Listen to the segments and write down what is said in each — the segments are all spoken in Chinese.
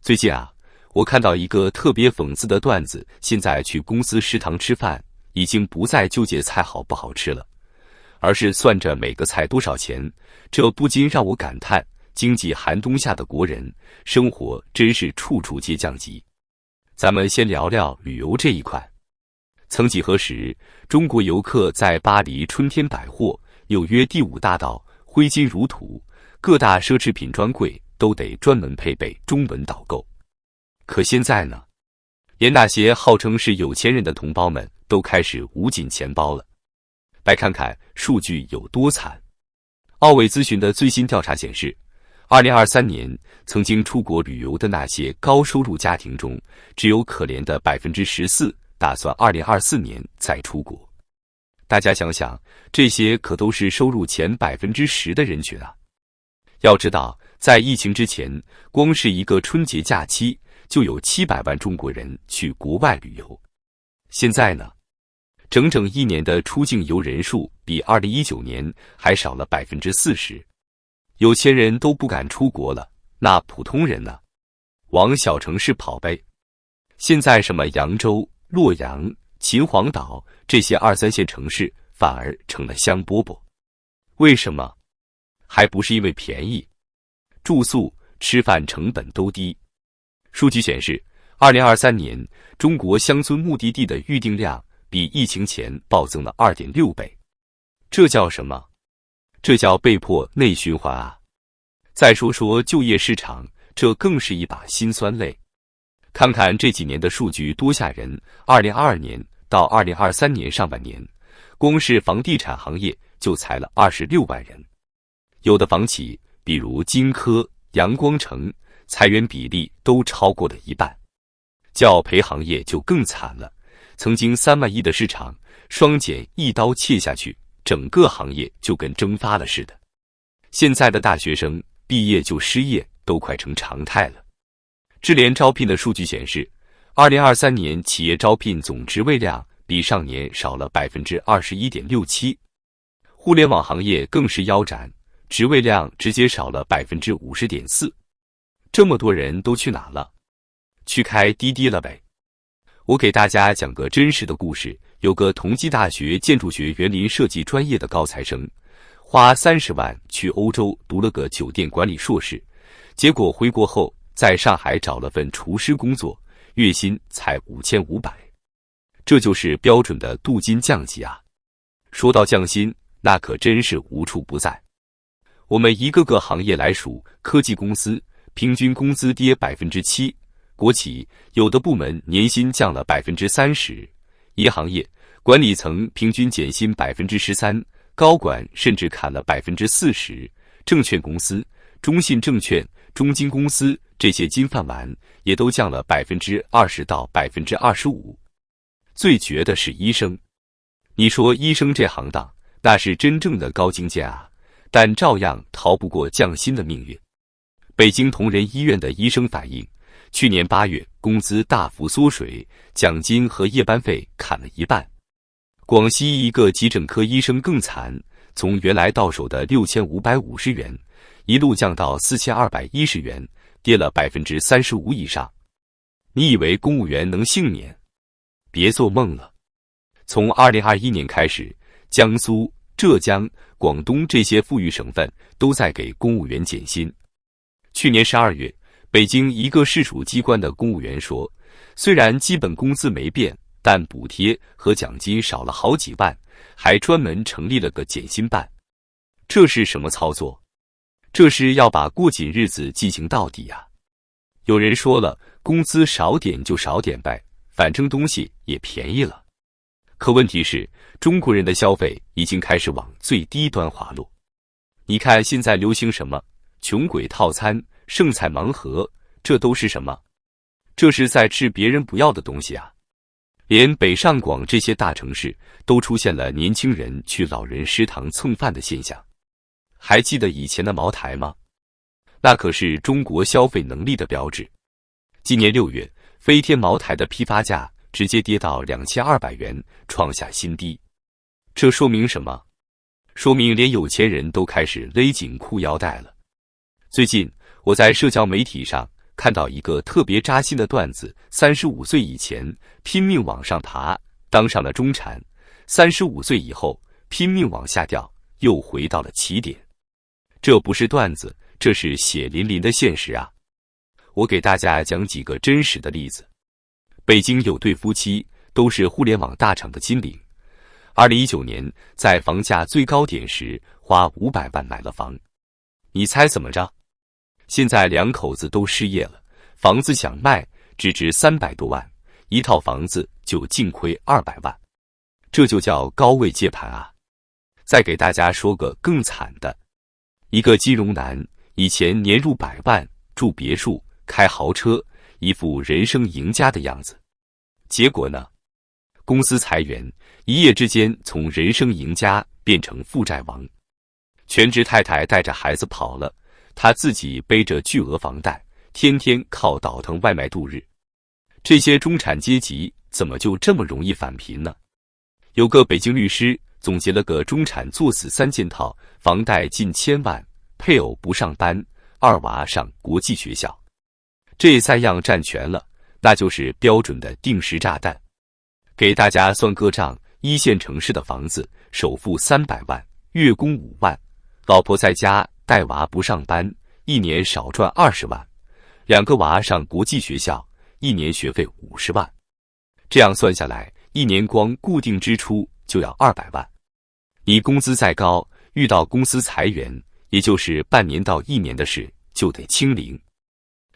最近啊，我看到一个特别讽刺的段子，现在去公司食堂吃饭，已经不再纠结菜好不好吃了，而是算着每个菜多少钱。这不禁让我感叹，经济寒冬下的国人，生活真是处处皆降级。咱们先聊聊旅游这一块。曾几何时，中国游客在巴黎春天百货、纽约第5大道挥金如土，各大奢侈品专柜都得专门配备中文导购。可现在呢，连那些号称是有钱人的同胞们都开始捂紧钱包了。来看看数据有多惨。奥韦咨询的最新调查显示，2023年曾经出国旅游的那些高收入家庭中，只有可怜的 14% 打算2024年再出国。大家想想，这些可都是收入前 10% 的人群啊。要知道，在疫情之前，光是一个春节假期就有700万中国人去国外旅游。现在呢，整整1年的出境游人数比2019年还少了 40%。有钱人都不敢出国了，那普通人呢？往小城市跑呗。现在什么扬州、洛阳、秦皇岛这些2、3线城市反而成了香饽饽。为什么？还不是因为便宜，住宿、吃饭成本都低。数据显示，2023年中国乡村目的地的预订量比疫情前暴增了 2.6 倍。这叫什么？这叫被迫内循环啊！再说说就业市场，这更是一把辛酸泪。看看这几年的数据多吓人！2022年到2023年上半年，光是房地产行业就裁了26万人。有的房企，比如金科、阳光城，裁员比例都超过了1半。教培行业就更惨了，曾经3万亿的市场，双减一刀切下去，整个行业就跟蒸发了似的。现在的大学生毕业就失业，都快成常态了。智联招聘的数据显示，2023年企业招聘总职位量比上年少了 21.67%。互联网行业更是腰斩，职位量直接少了 50.4%。这么多人都去哪了？去开滴滴了呗。我给大家讲个真实的故事，有个同济大学建筑学园林设计专业的高材生，花30万去欧洲读了个酒店管理硕士，结果回国后在上海找了份厨师工作，月薪才5500。这就是标准的镀金降级啊！说到降薪，那可真是无处不在。我们一个个行业来数，科技公司平均工资跌 7%， 国企有的部门年薪降了 30%， 银行业管理层平均减薪 13%， 高管甚至砍了 40%， 证券公司、中信证券、中金公司这些金饭碗也都降了 20% 到 25%。 最绝的是医生，你说医生这行当那是真正的高精尖啊，但照样逃不过降薪的命运。北京同仁医院的医生反映，去年8月工资大幅缩水，奖金和夜班费砍了1半。广西一个急诊科医生更惨，从原来到手的6550元，一路降到4210元，跌了 35% 以上。你以为公务员能幸免？别做梦了。从2021年开始，江苏、浙江、广东这些富裕省份都在给公务员减薪。去年12月，北京一个市属机关的公务员说，虽然基本工资没变，但补贴和奖金少了好几万，还专门成立了个减薪办。这是什么操作？这是要把过紧日子进行到底啊！有人说了，工资少点就少点呗，反正东西也便宜了。可问题是，中国人的消费已经开始往最低端滑落。你看现在流行什么穷鬼套餐、剩菜盲盒，这都是什么？这是在吃别人不要的东西啊！连北上广这些大城市都出现了年轻人去老人食堂蹭饭的现象。还记得以前的茅台吗？那可是中国消费能力的标志。今年6月，飞天茅台的批发价直接跌到2200元，创下新低。这说明什么？说明连有钱人都开始勒紧裤腰带了。最近，我在社交媒体上看到一个特别扎心的段子：35岁以前拼命往上爬，当上了中产；35岁以后拼命往下掉，又回到了起点。这不是段子，这是血淋淋的现实啊！我给大家讲几个真实的例子。北京有对夫妻，都是互联网大厂的金领。2019年在房价最高点时，花500万买了房。你猜怎么着？现在两口子都失业了，房子想卖只值300多万，一套房子就净亏200万。这就叫高位接盘啊！再给大家说个更惨的，一个金融男，以前年入100万，住别墅，开豪车，一副人生赢家的样子。结果呢？公司裁员，一夜之间从人生赢家变成负债王。全职太太带着孩子跑了，他自己背着巨额房贷，天天靠倒腾外卖度日。这些中产阶级怎么就这么容易返贫呢？有个北京律师总结了个中产作死3件套：房贷近1000万，配偶不上班，2娃上国际学校。这3样占全了，那就是标准的定时炸弹。给大家算个账：1线城市的房子，首付300万，月供5万，老婆在家带娃不上班，一年少赚20万，2个娃上国际学校，一年学费50万。这样算下来，一年光固定支出就要200万。你工资再高，遇到公司裁员，也就是半年到1年的事，就得清零。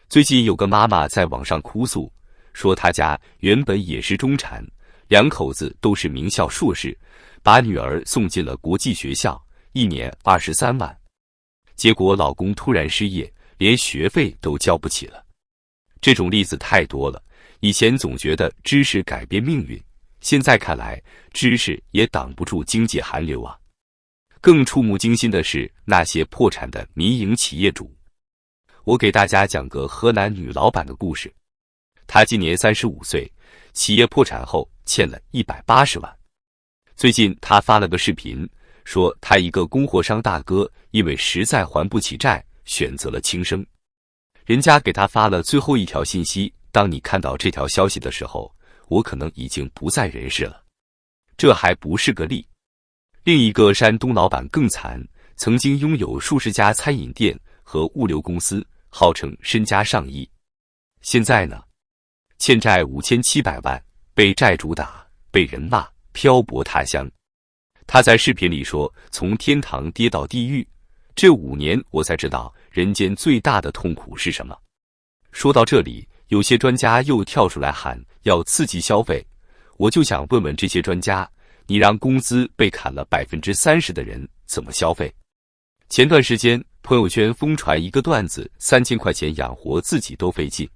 最近有个妈妈在网上哭诉，说她家原本也是中产，两口子都是名校硕士，把女儿送进了国际学校，一年23万。结果老公突然失业，连学费都交不起了。这种例子太多了，以前总觉得知识改变命运，现在看来，知识也挡不住经济寒流啊。更触目惊心的是那些破产的民营企业主。我给大家讲个河南女老板的故事。她今年35岁，企业破产后欠了180万。最近她发了个视频，说她一个供货商大哥因为实在还不起债，选择了轻生。人家给她发了最后一条信息：当你看到这条消息的时候，我可能已经不在人世了。这还不是个例。另一个山东老板更惨，曾经拥有数十家餐饮店和物流公司，号称身家上亿。现在呢，欠债5700万，被债主打，被人骂，漂泊他乡。他在视频里说，从天堂跌到地狱，这5年我才知道人间最大的痛苦是什么。说到这里，有些专家又跳出来喊要刺激消费，我就想问问这些专家，你让工资被砍了30%的人怎么消费？前段时间朋友圈疯传一个段子，3000块钱养活自己都费劲，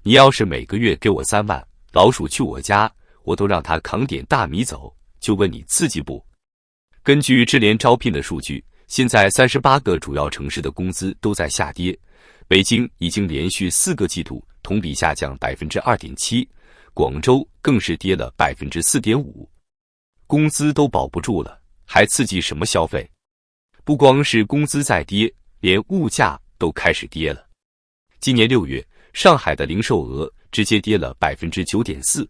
你要是每个月给我3万，老鼠去我家，我都让他扛点大米走，就问你刺激不？根据智联招聘的数据，现在38个主要城市的工资都在下跌，北京已经连续4个季度同比下降 2.7%， 广州更是跌了 4.5%。工资都保不住了，还刺激什么消费？不光是工资在跌，连物价都开始跌了。今年6月，上海的零售额直接跌了 9.4%，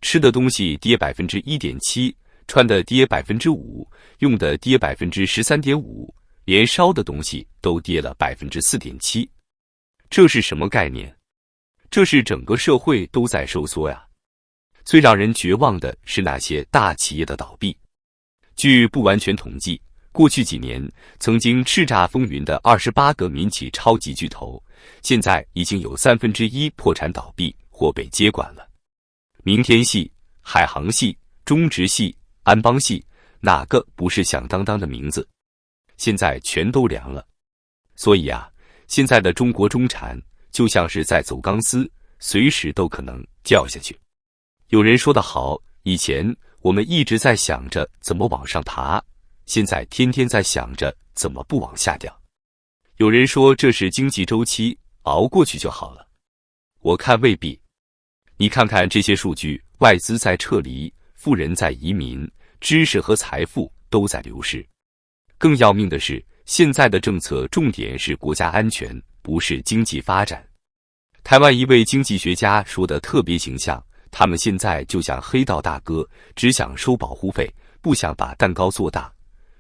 吃的东西跌 1.7%， 穿的跌 5%， 用的跌 13.5%， 连烧的东西都跌了 4.7%。 这是什么概念？这是整个社会都在收缩呀。最让人绝望的是那些大企业的倒闭。据不完全统计，过去几年曾经叱咤风云的28个民企超级巨头，现在已经有1/3破产倒闭或被接管了。明天系、海航系、中植系、安邦系，哪个不是响当当的名字？现在全都凉了。所以啊，现在的中国中产就像是在走钢丝，随时都可能掉下去。有人说得好，以前我们一直在想着怎么往上爬，现在天天在想着怎么不往下掉。有人说这是经济周期，熬过去就好了。我看未必。你看看这些数据，外资在撤离，富人在移民，知识和财富都在流失。更要命的是，现在的政策重点是国家安全，不是经济发展。台湾一位经济学家说的特别形象，他们现在就像黑道大哥，只想收保护费，不想把蛋糕做大。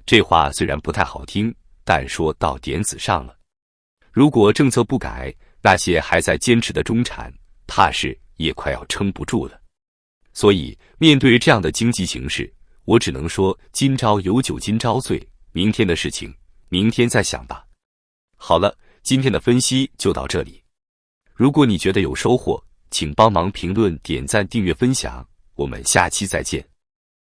这话虽然不太好听，但说到点子上了。如果政策不改，那些还在坚持的中产，怕是也快要撑不住了。所以，面对这样的经济形势，我只能说今朝有酒今朝醉，明天的事情，明天再想吧。好了，今天的分析就到这里。如果你觉得有收获，请帮忙评论、点赞、订阅、分享，我们下期再见。